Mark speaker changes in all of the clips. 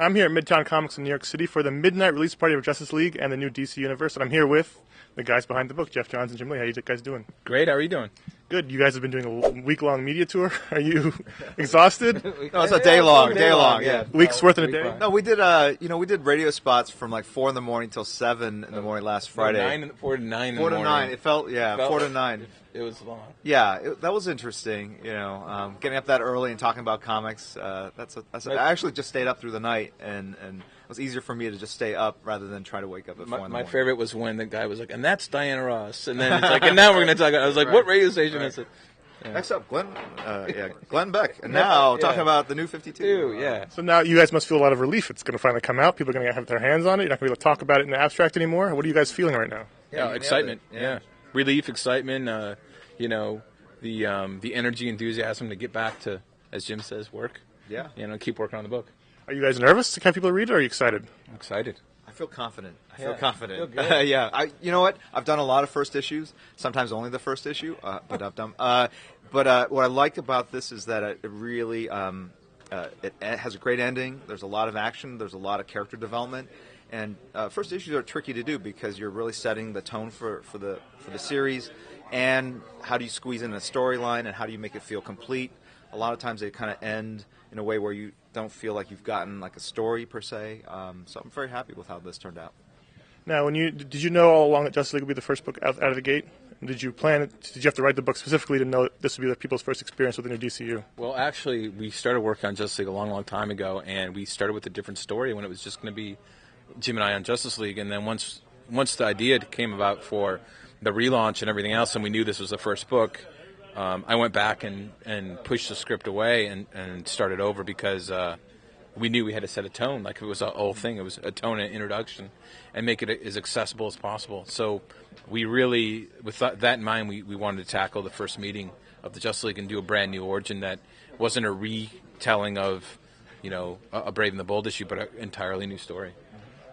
Speaker 1: I'm here at Midtown Comics in New York City for the midnight release party of Justice League and the new DC Universe, and I'm here with the guys behind the book, Geoff Johns and Jim Lee. How you guys doing?
Speaker 2: Great. How are you doing?
Speaker 1: Good. You guys have been doing a week-long media tour. Are you exhausted?
Speaker 3: No, it's a day long. Yeah.
Speaker 1: Week's worth in a day.
Speaker 3: No, we did. We did radio spots from like 4 in the morning till 7 in the morning last Friday.
Speaker 2: 4 to 9.
Speaker 3: 4 to 9. It felt 4 to 9.
Speaker 2: It was long.
Speaker 3: Yeah, that was interesting. Getting up that early and talking about comics. I actually just stayed up through the night, and it was easier for me to just stay up rather than try to wake up at 4 in the morning.
Speaker 2: My favorite was when the guy was like, "And that's Diana Ross," and then it's like, "And now we're going to talk." I was like, "What radio station is it?" Yeah.
Speaker 3: Next up, Glenn Beck, and now talking about the new 52.
Speaker 2: Yeah.
Speaker 1: So now you guys must feel a lot of relief. It's going to finally come out. People are going to have their hands on it. You're not going to be able to talk about it in the abstract anymore. What are you guys feeling right now?
Speaker 2: Yeah, excitement. Yeah, relief, excitement. The energy, enthusiasm to get back to, as Jim says, work.
Speaker 3: Yeah.
Speaker 2: Keep working on the book.
Speaker 1: Are you guys nervous to have people read it, or are you excited?
Speaker 2: I'm excited.
Speaker 3: I feel confident.
Speaker 2: Feel
Speaker 3: good. Yeah. You know what? I've done a lot of first issues. Sometimes only the first issue, but I've done. But what I like about this is that it really it has a great ending. There's a lot of action. There's a lot of character development. And first issues are tricky to do because you're really setting the tone for the series. And how do you squeeze in a storyline, and how do you make it feel complete? A lot of times they kind of end in a way where you don't feel like you've gotten like a story per se. So I'm very happy with how this turned out.
Speaker 1: Now, did you know all along that Justice League would be the first book out of the gate? Did you have to write the book specifically to know that this would be the people's first experience with the new DCU?
Speaker 2: Well, actually, we started working on Justice League a long, long time ago, and we started with a different story when it was just going to be Jim and I on Justice League. And then once the idea came about for the relaunch and everything else, and we knew this was the first book, I went back and pushed the script away and started over because we knew we had to set a tone. Like, it was a whole thing. It was a tone and introduction and make it as accessible as possible. So we really, with that in mind, we wanted to tackle the first meeting of the Justice League and do a brand new origin that wasn't a retelling of, a Brave and the Bold issue, but an entirely new story.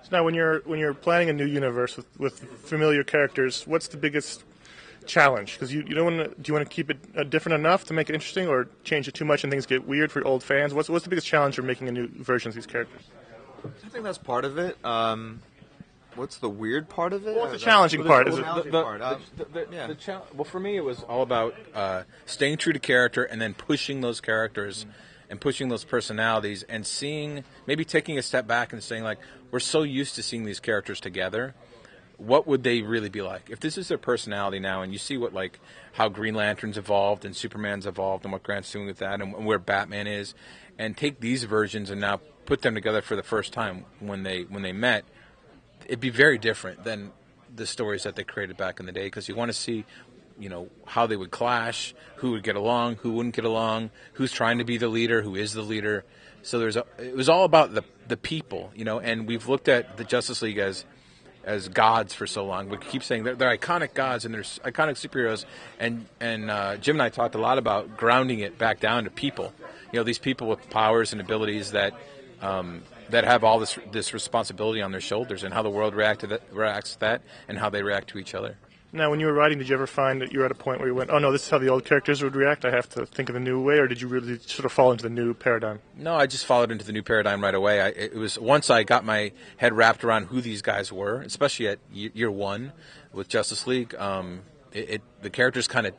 Speaker 1: So now, when you're planning a new universe with familiar characters, what's the biggest challenge? Because do you want to keep it different enough to make it interesting, or change it too much and things get weird for old fans? What's the biggest challenge for making a new version of these characters?
Speaker 3: I think that's part of it. What's the weird part of it?
Speaker 1: What's the challenging part?
Speaker 2: Well, for me, it was all about staying true to character and then pushing those characters and pushing those personalities and maybe taking a step back and saying, like, we're so used to seeing these characters together. What would they really be like? If this is their personality now, and you see how Green Lantern's evolved and Superman's evolved and what Grant's doing with that and where Batman is, and take these versions and now put them together for the first time when they met, it'd be very different than the stories that they created back in the day, because you want to see, how they would clash, who would get along, who wouldn't get along, who's trying to be the leader, who is the leader. So it was all about the people, and we've looked at the Justice League as gods for so long. We keep saying they're iconic gods and they're iconic superheroes, and Jim and I talked a lot about grounding it back down to people. These people with powers and abilities that have all this responsibility on their shoulders, and how the world reacts to that, and how they react to each other.
Speaker 1: Now, when you were writing, did you ever find that you were at a point where you went, oh no, this is how the old characters would react, I have to think of a new way, or did you really sort of fall into the new paradigm?
Speaker 2: No, I just followed into the new paradigm right away. It was once I got my head wrapped around who these guys were, especially at year one with Justice League, the characters kind of,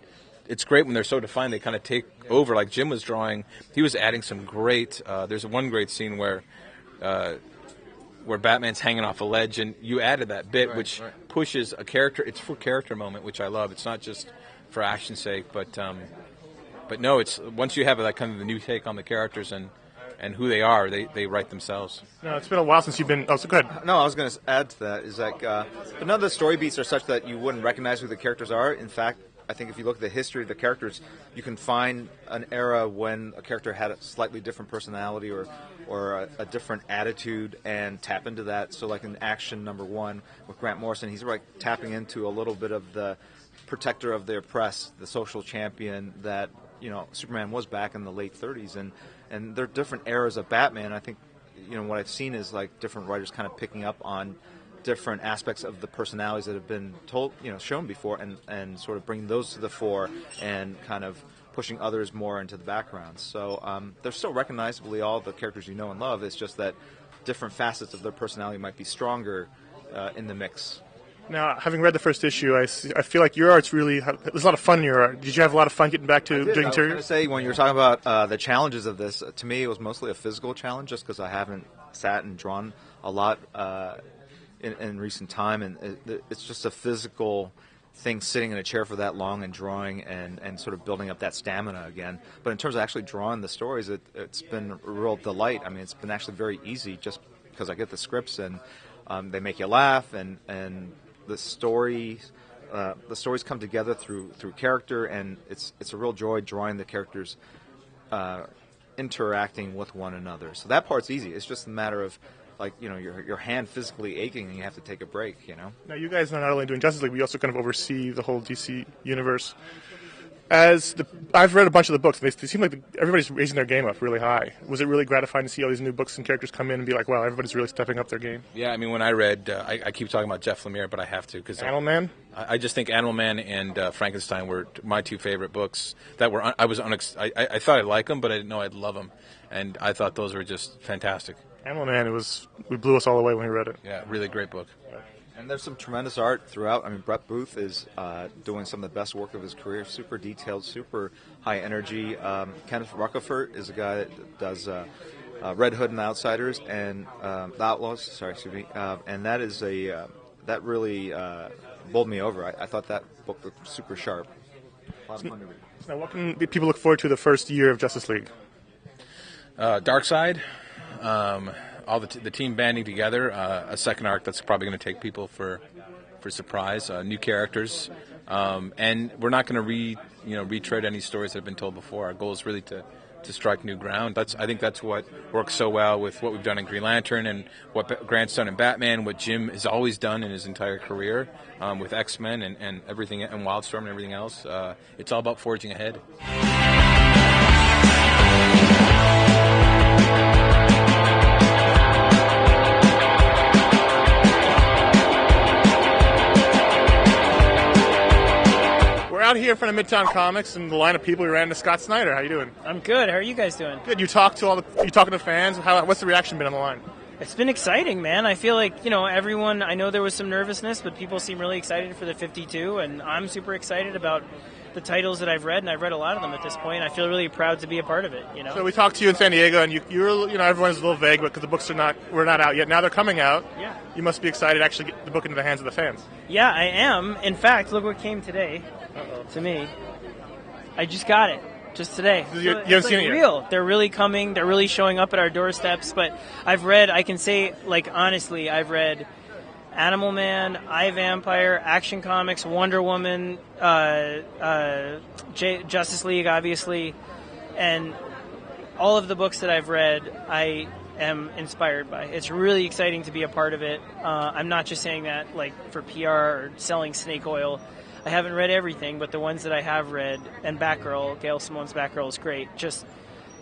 Speaker 2: it's great when they're so defined, they kind of take over. Like Jim was drawing, he was adding some great, there's one great scene where Batman's hanging off a ledge, and you added that bit, which pushes a character. It's for character moment, which I love. It's not just for action's sake, but no, it's once you have that kind of the new take on the characters and who they are, they write themselves.
Speaker 1: No, it's been a while since you've been. Oh, so go ahead.
Speaker 3: No, I was going to add to that is but none of the story beats are such that you wouldn't recognize who the characters are. In fact, I think if you look at the history of the characters, you can find an era when a character had a slightly different personality or a different attitude and tap into that. So like in Action #1 with Grant Morrison, he's like tapping into a little bit of the protector of the oppressed, the social champion that Superman was back in the late 30s. And there are different eras of Batman. I think what I've seen is like different writers kind of picking up on different aspects of the personalities that have been shown before, and sort of bringing those to the fore and kind of pushing others more into the background. So they're still recognizably all the characters you know and love. It's just that different facets of their personality might be stronger in the mix.
Speaker 1: Now, having read the first issue, I feel like your art's really... There's a lot of fun in your art. Did you have a lot of fun getting back to doing
Speaker 3: interiors? I was going to say, when you were talking about the challenges of this, to me it was mostly a physical challenge, just because I haven't sat and drawn a lot in recent time, and it's just a physical thing sitting in a chair for that long and drawing and sort of building up that stamina again. But in terms of actually drawing the stories, it's been a real delight. I mean, it's been actually very easy just because I get the scripts and they make you laugh, and the stories come together through character, and it's a real joy drawing the characters interacting with one another. So that part's easy. It's just a matter of, like, you know, your hand physically aching and you have to take a break, you know. Now,
Speaker 1: you guys are not only doing Justice League, but you also kind of oversee the whole DC universe. I've read a bunch of the books. They seem like everybody's raising their game up really high. Was it really gratifying to see all these new books and characters come in and be like, wow, everybody's really stepping up their game?
Speaker 2: Yeah, I mean, when I read, I keep talking about Jeff Lemire, but I have to. Cause
Speaker 1: Animal Man?
Speaker 2: I just think Animal Man and Frankenstein were my two favorite books. I thought I'd like them, but I didn't know I'd love them. And I thought those were just fantastic.
Speaker 1: Animal Man, we blew us all away when we read it.
Speaker 2: Yeah, really great book.
Speaker 3: And there's some tremendous art throughout. I mean, Brett Booth is doing some of the best work of his career. Super detailed, super high energy. Kenneth Ruckelford is a guy that does Red Hood and the Outsiders and the Outlaws. Sorry, excuse me. And that is that really bowled me over. I thought that book looked super sharp. A lot of fun to read.
Speaker 1: Now, what can people look forward to the first year of Justice League?
Speaker 2: Darkseid. All the team banding together, a second arc that's probably going to take people for surprise, new characters, and we're not going to retread any stories that have been told before. Our goal is really to strike new ground. I think that's what works so well with what we've done in Green Lantern and what Grant's done in Batman, what Jim has always done in his entire career with X-Men and everything, and Wildstorm and everything else. It's all about forging ahead.
Speaker 1: Out here in front of Midtown Comics, and the line of people we ran into Scott Snyder. How you doing?
Speaker 4: I'm good. How are you guys doing?
Speaker 1: Good. You talking to fans? What's the reaction been on the line?
Speaker 4: It's been exciting, man. I feel like, everyone, I know there was some nervousness, but people seem really excited for the 52, and I'm super excited about the titles that I've read, and I've read a lot of them at this point. I feel really proud to be a part of it,
Speaker 1: So we talked to you in San Diego, and you're everyone's a little vague because the books were not out yet. Now they're coming out.
Speaker 4: Yeah.
Speaker 1: You must be excited to actually get the book into the hands of the fans.
Speaker 4: Yeah, I am. In fact, look what came today. To me. I just got it. Just today.
Speaker 1: You haven't seen it yet?
Speaker 4: Real. They're really coming. They're really showing up at our doorsteps. But I can say, honestly, I've read Animal Man, iVampire, Action Comics, Wonder Woman, Justice League, obviously. And all of the books that I've read, I am inspired by. It's really exciting to be a part of it. I'm not just saying that for PR or selling snake oil. I haven't read everything, but the ones that I have read, and Batgirl, Gail Simone's Batgirl is great.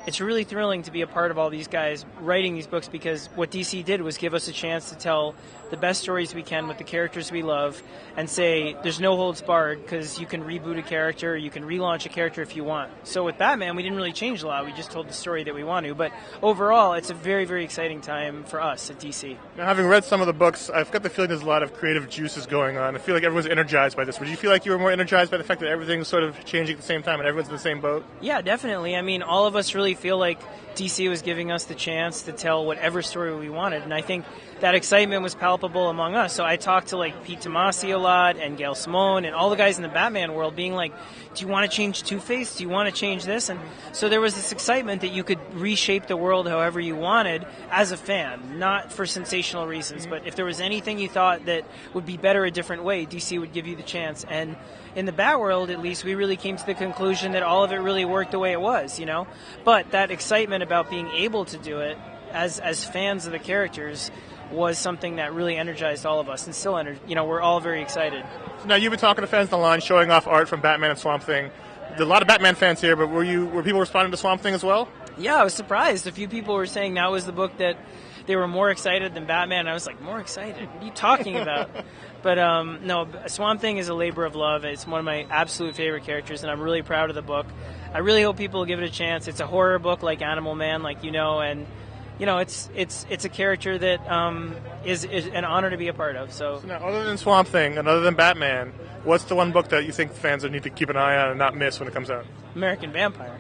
Speaker 4: It's really thrilling to be a part of all these guys writing these books, because what DC did was give us a chance to tell the best stories we can with the characters we love and say there's no holds barred, because you can reboot a character, you can relaunch a character if you want. So with Batman, we didn't really change a lot. We just told the story that we want to. But overall, it's a very, very exciting time for us at DC.
Speaker 1: Now, having read some of the books, I've got the feeling there's a lot of creative juices going on. I feel like everyone's energized by this. Would you feel like you were more energized by the fact that everything's sort of changing at the same time and everyone's in the same boat?
Speaker 4: Yeah, definitely. I mean, all of us really feel like DC was giving us the chance to tell whatever story we wanted, and I think that excitement was palpable among us. So I talked to Pete Tomasi a lot and Gail Simone and all the guys in the Batman world being like, do you want to change Two-Face? Do you want to change this? And so there was this excitement that you could reshape the world however you wanted as a fan, not for sensational reasons, but if there was anything you thought that would be better a different way, DC would give you the chance. And in the Bat world, at least, we really came to the conclusion that all of it really worked the way it was, But that excitement about being able to do it as fans of the characters was something that really energized all of us, and still, we're all very excited.
Speaker 1: So now you've been talking to fans on the line, showing off art from Batman and Swamp Thing. There's a lot of Batman fans here, but were people responding to Swamp Thing as well?
Speaker 4: Yeah, I was surprised. A few people were saying that was the book that they were more excited than Batman. I was like, more excited? What are you talking about? But no, Swamp Thing is a labor of love. It's one of my absolute favorite characters, and I'm really proud of the book. I really hope people will give it a chance. It's a horror book like Animal Man, and it's a character that is an honor to be a part of. So
Speaker 1: Now, other than Swamp Thing and other than Batman, what's the one book that you think fans need to keep an eye on and not miss when it comes out?
Speaker 4: American Vampire.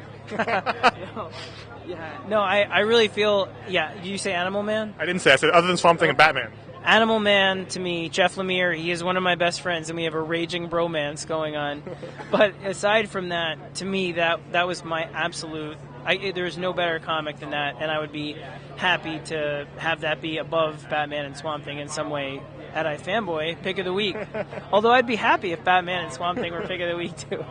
Speaker 4: No, I really feel. Yeah, did you say Animal Man?
Speaker 1: I didn't say. I said other than Swamp Thing and Batman.
Speaker 4: Animal Man, to me, Jeff Lemire, he is one of my best friends, and we have a raging bromance going on. But aside from that, to me, that was my absolute... there's no better comic than that, and I would be happy to have that be above Batman and Swamp Thing in some way at iFanboy, Pick of the Week. Although I'd be happy if Batman and Swamp Thing were Pick of the Week, too.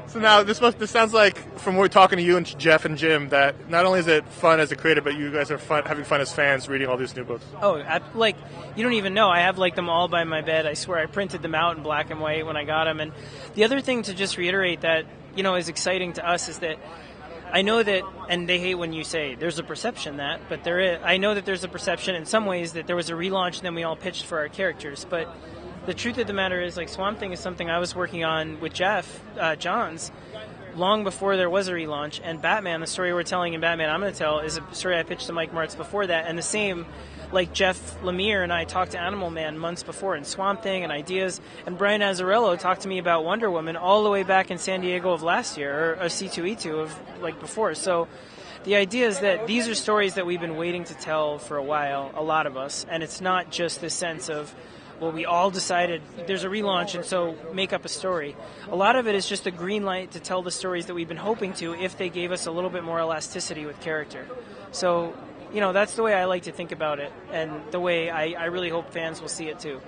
Speaker 1: So now, this sounds like, from what we're talking to you and Jeff and Jim, that not only is it fun as a creator, but you guys are having fun as fans reading all these new books.
Speaker 4: Oh, you don't even know. I have, them all by my bed. I swear I printed them out in black and white when I got them. And the other thing to just reiterate that, is exciting to us is that I know that, and they hate when you say there's a perception that, but there is. I know that there's a perception in some ways that there was a relaunch and then we all pitched for our characters. But the truth of the matter is, Swamp Thing is something I was working on with Geoff Johns long before there was a relaunch. And Batman, the story we're telling in Batman I'm going to tell, is a story I pitched to Mike Martz before that. And the same, Jeff Lemire and I talked to Animal Man months before, and Swamp Thing and ideas. And Brian Azzarello talked to me about Wonder Woman all the way back in San Diego of last year, or C2E2 of before. So the idea is that these are stories that we've been waiting to tell for a while, a lot of us. And it's not just this sense of, well, we all decided there's a relaunch and so make up a story. A lot of it is just a green light to tell the stories that we've been hoping to if they gave us a little bit more elasticity with character. So, that's the way I like to think about it, and the way I really hope fans will see it too.